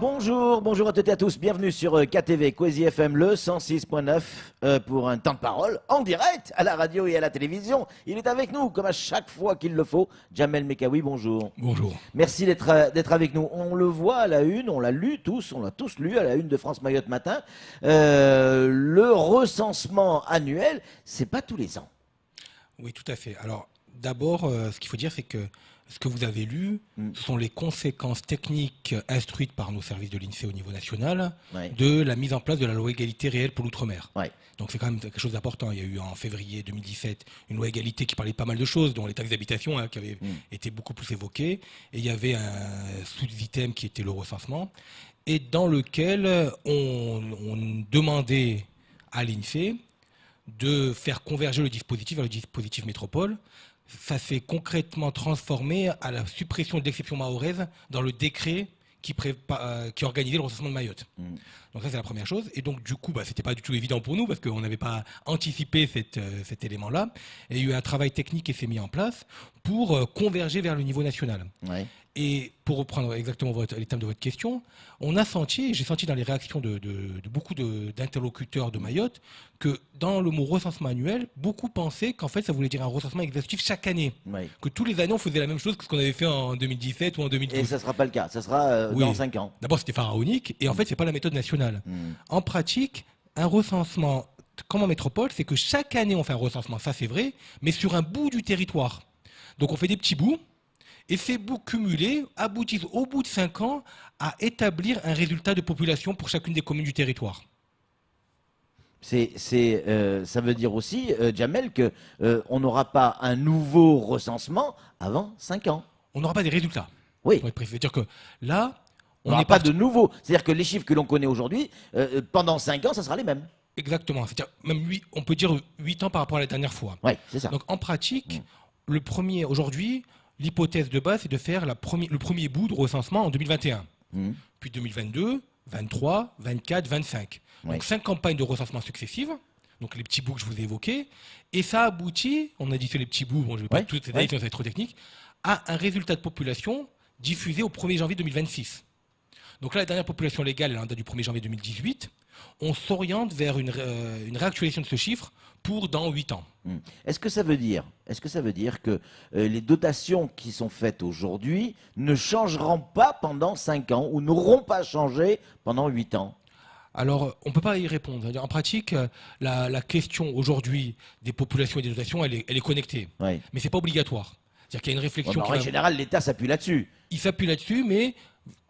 Bonjour, bonjour à toutes et à tous, bienvenue sur KTV, Kwezi FM, le 106.9 pour un temps de parole en direct à la radio et à la télévision. Il est avec nous, comme à chaque fois qu'il le faut, Jamel Mekawi, bonjour. Bonjour. Merci d'être avec nous. On le voit à la une, on l'a lu tous, on l'a tous lu à la une de France Mayotte Matin. Le recensement annuel, c'est pas tous les ans. Oui, tout à fait. Alors, d'abord, ce qu'il faut dire, c'est que ce que vous avez lu, ce sont les conséquences techniques instruites par nos services de l'INSEE au niveau national de la mise en place de la loi égalité réelle pour l'outre-mer. Donc c'est quand même quelque chose d'important. Il y a eu en février 2017 une loi égalité qui parlait pas mal de choses, dont les taxes d'habitation qui avaient été beaucoup plus évoquées. Et il y avait un sous-item qui était le recensement, et dans lequel on demandait à l'INSEE de faire converger le dispositif vers le dispositif métropole. Ça s'est concrètement transformé à la suppression de l'exception mahoraise dans le décret qui organisait le recensement de Mayotte. Donc ça, c'est la première chose. Et donc, du coup, c'était pas du tout évident pour nous parce qu'on n'avait pas anticipé cet élément-là. Et il y a eu un travail technique qui s'est mis en place pour converger vers le niveau national. Et pour reprendre exactement les thèmes de votre question, on a senti, j'ai senti dans les réactions de beaucoup d'interlocuteurs de Mayotte, que dans le mot recensement annuel, beaucoup pensaient qu'en fait ça voulait dire un recensement exhaustif chaque année. Que tous les années on faisait la même chose que ce qu'on avait fait en 2017 ou en 2012. Et ça ne sera pas le cas, ça sera dans 5 ans. D'abord c'était pharaonique, et en fait c'est pas la méthode nationale. En pratique, un recensement comme en métropole, c'est que chaque année on fait un recensement, ça c'est vrai, mais sur un bout du territoire. Donc on fait des petits bouts, et ces bouts cumulés aboutissent au bout de 5 ans à établir un résultat de population pour chacune des communes du territoire. Ça veut dire aussi, Jamel, qu'on n'aura pas un nouveau recensement avant 5 ans. On n'aura pas des résultats. Oui. C'est-à-dire que là, on n'aura pas de nouveau. C'est-à-dire que les chiffres que l'on connaît aujourd'hui, pendant 5 ans, ça sera les mêmes. Exactement. C'est-à-dire même on peut dire 8 ans par rapport à la dernière fois. Oui, c'est ça. Donc en pratique, aujourd'hui, l'hypothèse de base, c'est de faire le premier bout de recensement en 2021. Puis 2022, 23, 24, 25. Donc 5 campagnes de recensement successives, donc les petits bouts que je vous ai évoqués, et ça aboutit, on a dit les petits bouts, bon, je ne vais pas tout détailler, ça va être trop technique, à un résultat de population diffusé au 1er janvier 2026. Donc là, la dernière population légale, elle en date du 1er janvier 2018. On s'oriente vers une réactualisation de ce chiffre pour dans 8 ans. Est-ce que ça veut dire que les dotations qui sont faites aujourd'hui ne changeront pas pendant 5 ans ou n'auront pas changé pendant 8 ans? Alors, on ne peut pas y répondre. En pratique, la question aujourd'hui des populations et des dotations, elle est connectée. Mais ce n'est pas obligatoire. C'est-à-dire qu'il y a une réflexion... en général, l'État s'appuie là-dessus. Il s'appuie là-dessus, mais...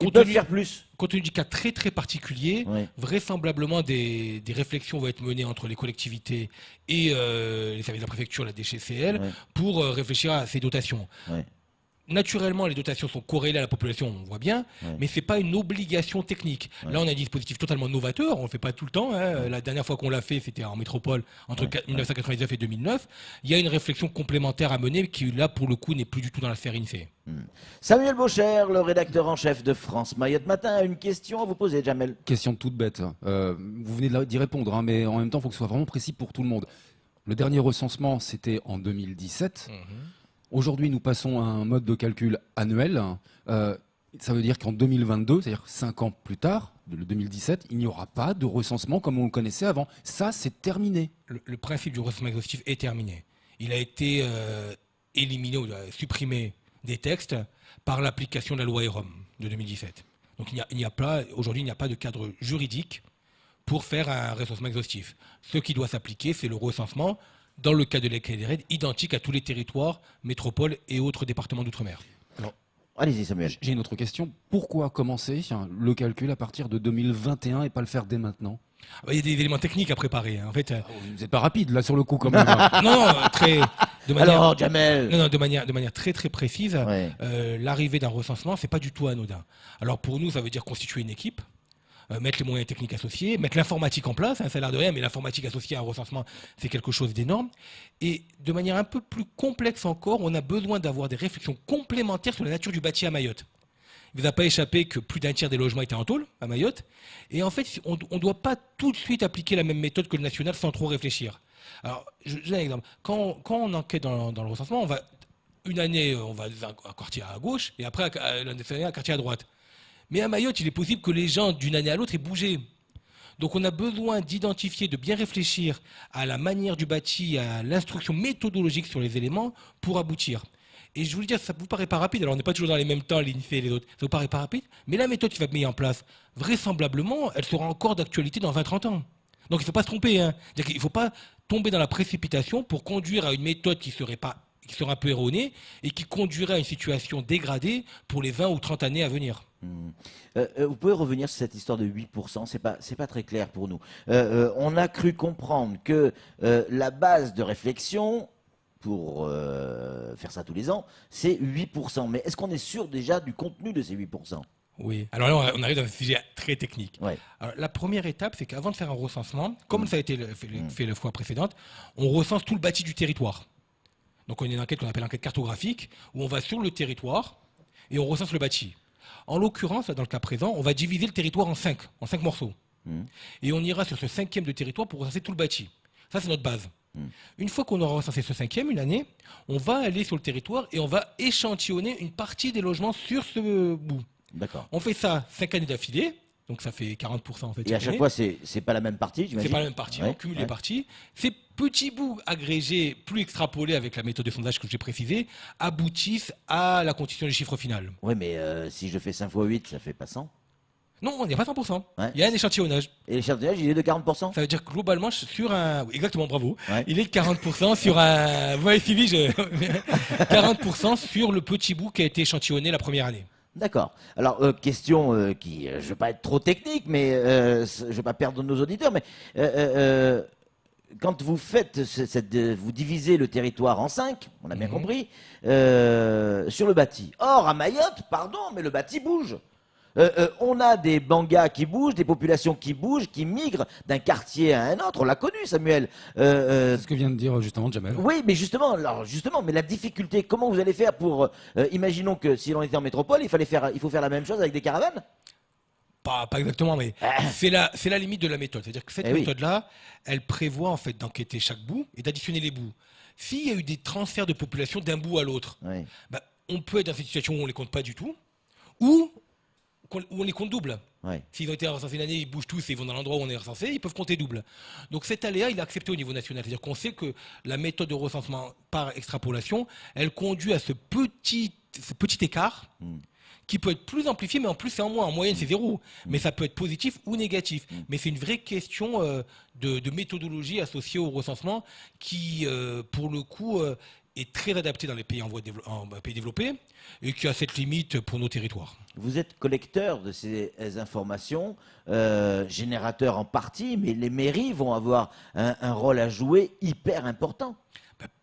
Ils peuvent faire plus. Compte tenu du cas très très particulier, vraisemblablement des réflexions vont être menées entre les collectivités et les services de la préfecture, la DGCL, pour réfléchir à ces dotations. Naturellement, les dotations sont corrélées à la population, on voit bien, mais ce n'est pas une obligation technique. Là, on a un dispositif totalement novateur, on ne le fait pas tout le temps. La dernière fois qu'on l'a fait, c'était en métropole, entre 1999 et 2009. Il y a une réflexion complémentaire à mener qui, là, pour le coup, n'est plus du tout dans la sphère INSEE. Samuel Baucher, le rédacteur en chef de France Mayotte Matin, a une question à vous poser, Jamel. Question toute bête. Vous venez d'y répondre, mais en même temps, il faut que ce soit vraiment précis pour tout le monde. Le dernier recensement, c'était en 2017. Aujourd'hui, nous passons à un mode de calcul annuel. Ça veut dire qu'en 2022, c'est-à-dire 5 ans plus tard, le 2017, il n'y aura pas de recensement comme on le connaissait avant. Ça, c'est terminé. Le principe du recensement exhaustif est terminé. Il a été éliminé ou supprimé des textes par l'application de la loi EROM de 2017. Donc aujourd'hui, il n'y a pas de cadre juridique pour faire un recensement exhaustif. Ce qui doit s'appliquer, c'est le recensement dans le cas de l'ECADERED, identique à tous les territoires, métropoles et autres départements d'outre-mer. Allez-y, Samuel. J'ai une autre question. Pourquoi commencer le calcul à partir de 2021 et pas le faire dès maintenant? Il y a des éléments techniques à préparer. En fait, vous n'êtes pas rapide là sur le coup quand même. Alors, Jamel. De manière très très précise, l'arrivée d'un recensement, c'est pas du tout anodin. Alors pour nous, ça veut dire constituer une équipe, mettre les moyens techniques associés, mettre l'informatique en place, ça a l'air de rien, mais l'informatique associée à un recensement, c'est quelque chose d'énorme. Et de manière un peu plus complexe encore, on a besoin d'avoir des réflexions complémentaires sur la nature du bâti à Mayotte. Il ne vous a pas échappé que plus d'un tiers des logements étaient en tôle à Mayotte. Et en fait, on ne doit pas tout de suite appliquer la même méthode que le national sans trop réfléchir. Alors, je donne un exemple. Quand on enquête dans le recensement, une année, on va dans un quartier à gauche, et après, l'année dernière, un quartier à droite. Mais à Mayotte, il est possible que les gens, d'une année à l'autre, aient bougé. Donc on a besoin d'identifier, de bien réfléchir à la manière du bâti, à l'instruction méthodologique sur les éléments pour aboutir. Et je vous le dis, ça vous paraît pas rapide, alors on n'est pas toujours dans les mêmês temps, l'INFE et les autres, ça vous paraît pas rapide, mais la méthode qui va être mise en place, vraisemblablement, elle sera encore d'actualité dans 20-30 ans. Donc il ne faut pas se tromper, hein. Il ne faut pas tomber dans la précipitation pour conduire à une méthode qui serait un peu erronée et qui conduirait à une situation dégradée pour les 20 ou 30 années à venir. Vous pouvez revenir sur cette histoire de 8%, c'est pas très clair pour nous. On a cru comprendre que la base de réflexion pour faire ça tous les ans, c'est 8%. Mais est-ce qu'on est sûr déjà du contenu de ces 8%? Oui. Alors là, on arrive dans un sujet très technique. Ouais. Alors, la première étape, c'est qu'avant de faire un recensement, comme ça a été fait la fois précédente, on recense tout le bâti du territoire. Donc on a une enquête qu'on appelle enquête cartographique, où on va sur le territoire et on recense le bâti. En l'occurrence, dans le cas présent, on va diviser le territoire en 5 morceaux. Et on ira sur ce 5e de territoire pour recenser tout le bâti. Ça, c'est notre base. Une fois qu'on aura recensé ce 5e, une année, on va aller sur le territoire et on va échantillonner une partie des logements sur ce bout. D'accord. On fait ça 5 années d'affilée, donc ça fait 40% en fait. Et à chaque fois, c'est pas la même partie, j'imagine. C'est pas la même partie, on cumule les parties. Ces petits bouts agrégés, plus extrapolés avec la méthode de sondage que j'ai précisée, aboutissent à la constitution du chiffre final. Oui, mais si je fais 5 x 8, ça fait pas 100. Non, on n'est pas 100%. Ouais. Il y a un échantillonnage. Et l'échantillonnage, il est de 40%? Ça veut dire que globalement, sur un... Oui, exactement, bravo. Ouais. Il est de 40% sur un... Vous m'avez suivi, 40% sur le petit bout qui a été échantillonné la première année. D'accord. Alors, question qui, je ne veux pas être trop technique, mais je ne veux pas perdre nos auditeurs, mais quand vous faites vous divisez le territoire en 5, on a bien compris, sur le bâti. Or, à Mayotte, pardon, mais le bâti bouge. On a des bangas qui bougent, des populations qui bougent, qui migrent d'un quartier à un autre. On l'a connu, Samuel. C'est ce que vient de dire justement Jamel. Oui, mais justement, mais la difficulté, comment vous allez faire pour... imaginons que si l'on était en métropole, il faut faire la même chose avec des caravanes? Pas exactement, mais c'est la limite de la méthode. C'est-à-dire que cette méthode-là, elle prévoit en fait d'enquêter chaque bout et d'additionner les bouts. S'il y a eu des transferts de population d'un bout à l'autre, on peut être dans cette situation où on ne les compte pas du tout, ou on les compte double. S'ils ont été recensés une année, ils bougent tous et ils vont dans l'endroit où on est recensé, ils peuvent compter double. Donc cet aléa, il est accepté au niveau national. C'est-à-dire qu'on sait que la méthode de recensement par extrapolation, elle conduit à ce petit écart qui peut être plus amplifié, mais en plus c'est en moins. En moyenne, c'est 0. Mais ça peut être positif ou négatif. Mais c'est une vraie question de méthodologie associée au recensement qui, pour le coup, est très adapté dans les pays en pays développés et qui a cette limite pour nos territoires. Vous êtes collecteur de ces informations, générateur en partie, mais les mairies vont avoir un rôle à jouer hyper important.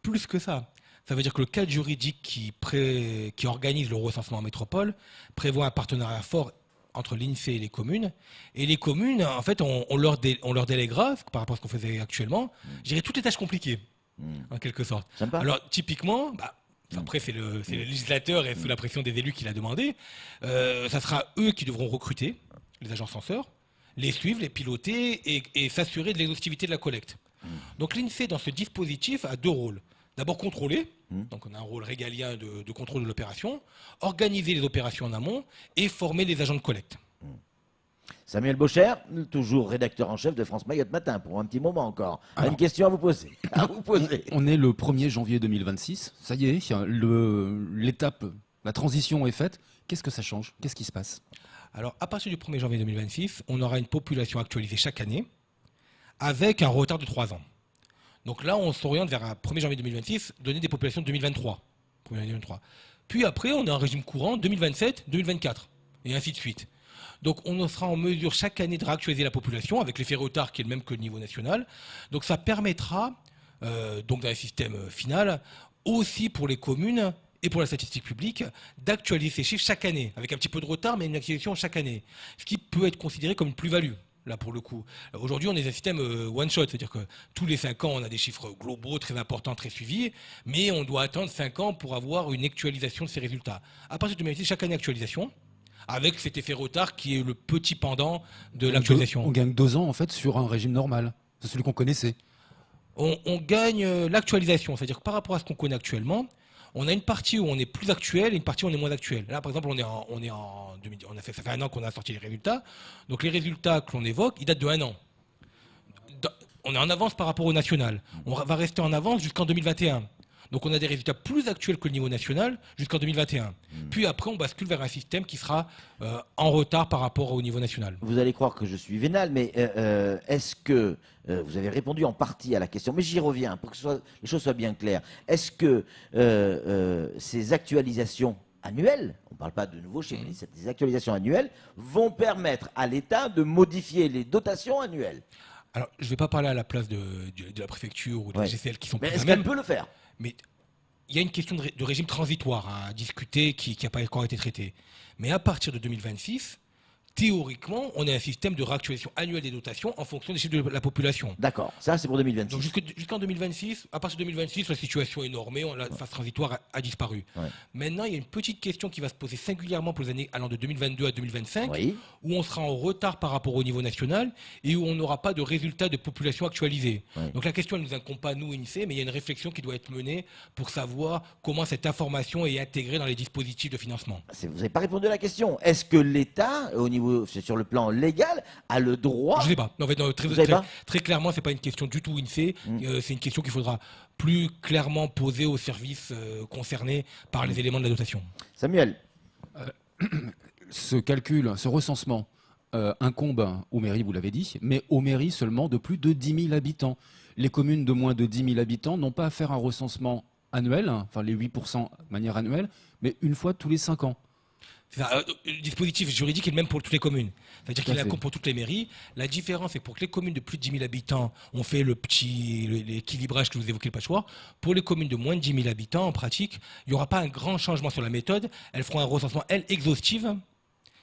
Plus que ça. Ça veut dire que le cadre juridique qui organise le recensement en métropole prévoit un partenariat fort entre l'INSEE et les communes. Et les communes, en fait, on leur délèguera, par rapport à ce qu'on faisait actuellement, je dirais toutes les tâches compliquées, en quelque sorte. Sympa. Alors, typiquement, après, c'est le législateur et sous la pression des élus qui l'a demandé, ça sera eux qui devront recruter les agents censeurs, les suivre, les piloter et s'assurer de l'exhaustivité de la collecte. Donc l'INSEE, dans ce dispositif, a 2 rôles. D'abord contrôler, donc on a un rôle régalien de contrôle de l'opération, organiser les opérations en amont et former les agents de collecte. Samuel Baucher, toujours rédacteur en chef de France Mayotte Matin, pour un petit moment encore. Alors, une question à vous poser. On est le 1er janvier 2026, ça y est, l'étape, la transition est faite. Qu'est-ce que ça change? Qu'est-ce qui se passe? Alors à partir du 1er janvier 2026, on aura une population actualisée chaque année avec un retard de 3 ans. Donc là, on s'oriente vers un 1er janvier 2026, donner des populations de 2023. Puis après, on a un régime courant 2027, 2024, et ainsi de suite. Donc on sera en mesure chaque année de réactualiser la population avec l'effet retard qui est le même que le niveau national. Donc ça permettra, donc dans le système final, aussi pour les communes et pour la statistique publique, d'actualiser ces chiffres chaque année, avec un petit peu de retard, mais une actualisation chaque année. Ce qui peut être considéré comme une plus-value. Là, pour le coup. Aujourd'hui, on est dans un système one-shot, c'est-à-dire que tous les 5 ans, on a des chiffres globaux très importants, très suivis, mais on doit attendre 5 ans pour avoir une actualisation de ces résultats. À partir de 2026, chaque année, actualisation, avec cet effet retard qui est le petit pendant de l'actualisation. On gagne 2 ans, en fait, sur un régime normal. C'est celui qu'on connaissait. On gagne l'actualisation, c'est-à-dire que par rapport à ce qu'on connaît actuellement, on a une partie où on est plus actuel et une partie où on est moins actuel. Là, par exemple, ça fait un an qu'on a sorti les résultats. Donc les résultats que l'on évoque, ils datent de 1 an. On est en avance par rapport au national. On va rester en avance jusqu'en 2021. Donc on a des résultats plus actuels que le niveau national jusqu'en 2021. Puis après, on bascule vers un système qui sera en retard par rapport au niveau national. Vous allez croire que je suis vénal, mais est-ce que vous avez répondu en partie à la question, mais j'y reviens pour que les choses soient bien claires. Est-ce que ces actualisations annuelles, on ne parle pas de nouveaux chiffres, mais ces actualisations annuelles vont permettre à l'État de modifier les dotations annuelles? Alors, je ne vais pas parler à la place de la préfecture ou de la GCL qui sont mais plus est-ce qu'elle peut le faire? Mais il y a une question de régime transitoire à discuter qui n'a pas encore été traitée. Mais à partir de 2026, théoriquement, on a un système de réactualisation annuelle des dotations en fonction des chiffres de la population. D'accord, ça c'est pour 2026. Donc jusqu'en 2026, à partir de 2026, la situation est normée, la phase transitoire a disparu. Ouais. Maintenant, il y a une petite question qui va se poser singulièrement pour les années allant de 2022 à 2025, où on sera en retard par rapport au niveau national et où on n'aura pas de résultats de population actualisés. Ouais. Donc la question, elle ne nous incombe pas, nous, INSEE, mais il y a une réflexion qui doit être menée pour savoir comment cette information est intégrée dans les dispositifs de financement. Vous n'avez pas répondu à la question. Est-ce que l'État, au niveau sur le plan légal, a le droit... Je ne sais pas. En fait, très clairement, ce n'est pas une question du tout INSEE. C'est une question qu'il faudra plus clairement poser aux services concernés par les éléments de la dotation. Samuel. Ce calcul, ce recensement incombe aux mairies, vous l'avez dit, mais aux mairies seulement de plus de 10 000 habitants. Les communes de moins de 10 000 habitants n'ont pas à faire un recensement annuel, enfin les 8% de manière annuelle, mais une fois tous les 5 ans. Le dispositif juridique est le même pour toutes les communes. C'est-à-dire qu'il est comme pour toutes les mairies. La différence, c'est que pour que les communes de plus de 10 000 habitants, on fait l'équilibrage que vous évoquez, le patchwork. Pour les communes de moins de 10 000 habitants, en pratique, il n'y aura pas un grand changement sur la méthode. Elles feront un recensement, exhaustif,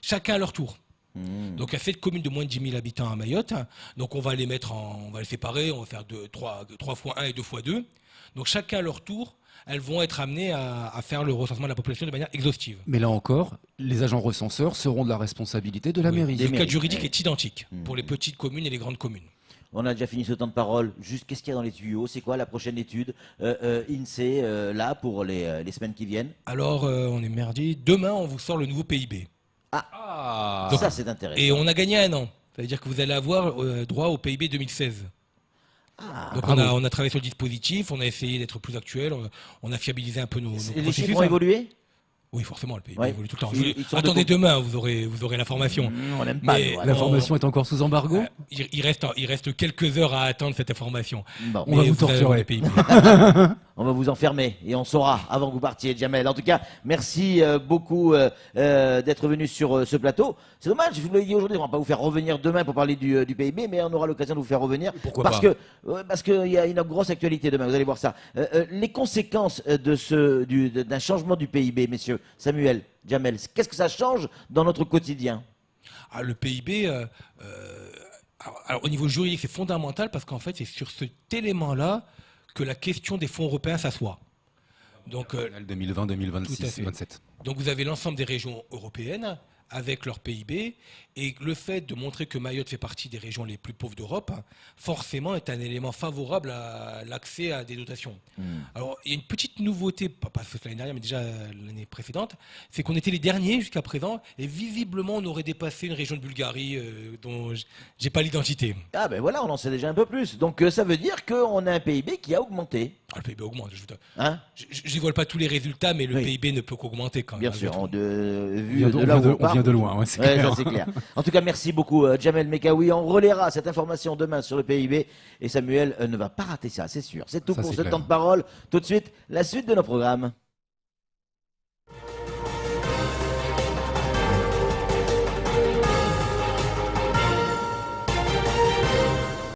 chacun à leur tour. Donc il y a 7 communes de moins de 10 000 habitants à Mayotte. Donc on va les séparer, on va faire 3 fois 1 et 2 fois 2. Donc chacun à leur tour, elles vont être amenées à faire le recensement de la population de manière exhaustive. Mais là encore, les agents recenseurs seront de la responsabilité de la mairie. Le cadre juridique est identique pour les petites communes et les grandes communes. On a déjà fini ce temps de parole. Juste, qu'est-ce qu'il y a dans les tuyaux? C'est quoi la prochaine étude INSEE, là, pour les semaines qui viennent? Alors, on est merdi. Demain, on vous sort le nouveau PIB. Donc, ça, c'est intéressant. Et on a gagné 1 an. Ça veut dire que vous allez avoir droit au PIB 2016. Donc on a travaillé sur le dispositif, on a essayé d'être plus actuel, on a fiabilisé un peu nos processus. Les chiffres ont évolué? Oui, forcément, le PIB évolue tout le temps. Attendez demain, vous aurez l'information. On n'aime pas. L'information est encore sous embargo? Il reste quelques heures à attendre cette information. Bon. On va vous torturer. On va vous enfermer et on saura avant que vous partiez, Jamel. En tout cas, merci beaucoup d'être venu sur ce plateau. C'est dommage, je vous l'ai dit aujourd'hui, on ne va pas vous faire revenir demain pour parler du PIB, mais on aura l'occasion de vous faire revenir. Parce qu'il y a une grosse actualité demain, vous allez voir ça. Les conséquences d'un changement du PIB, messieurs, Samuel, Jamel, qu'est-ce que ça change dans notre quotidien? Le PIB, au niveau juridique, c'est fondamental parce qu'en fait, c'est sur cet élément-là que la question des fonds européens s'assoit. Donc 2020, 2026, 2027. Donc vous avez l'ensemble des régions européennes avec leur PIB, et le fait de montrer que Mayotte fait partie des régions les plus pauvres d'Europe, forcément est un élément favorable à l'accès à des dotations. Alors il y a une petite nouveauté, pas l'année dernière mais déjà l'année précédente, c'est qu'on était les derniers jusqu'à présent, et visiblement on aurait dépassé une région de Bulgarie dont j'ai pas l'identité. Ah ben voilà, on en sait déjà un peu plus. Donc ça veut dire qu'on a un PIB qui a augmenté. Le PIB augmente. Je ne vole pas tous les résultats, mais le PIB ne peut qu'augmenter quand même. Bien sûr, on vient de loin, c'est clair. Ça, c'est clair. En tout cas, merci beaucoup, Jamel Mekawi. On relaiera cette information demain sur le PIB et Samuel ne va pas rater ça, c'est sûr. C'est tout pour ce temps de parole. Tout de suite, la suite de nos programmes.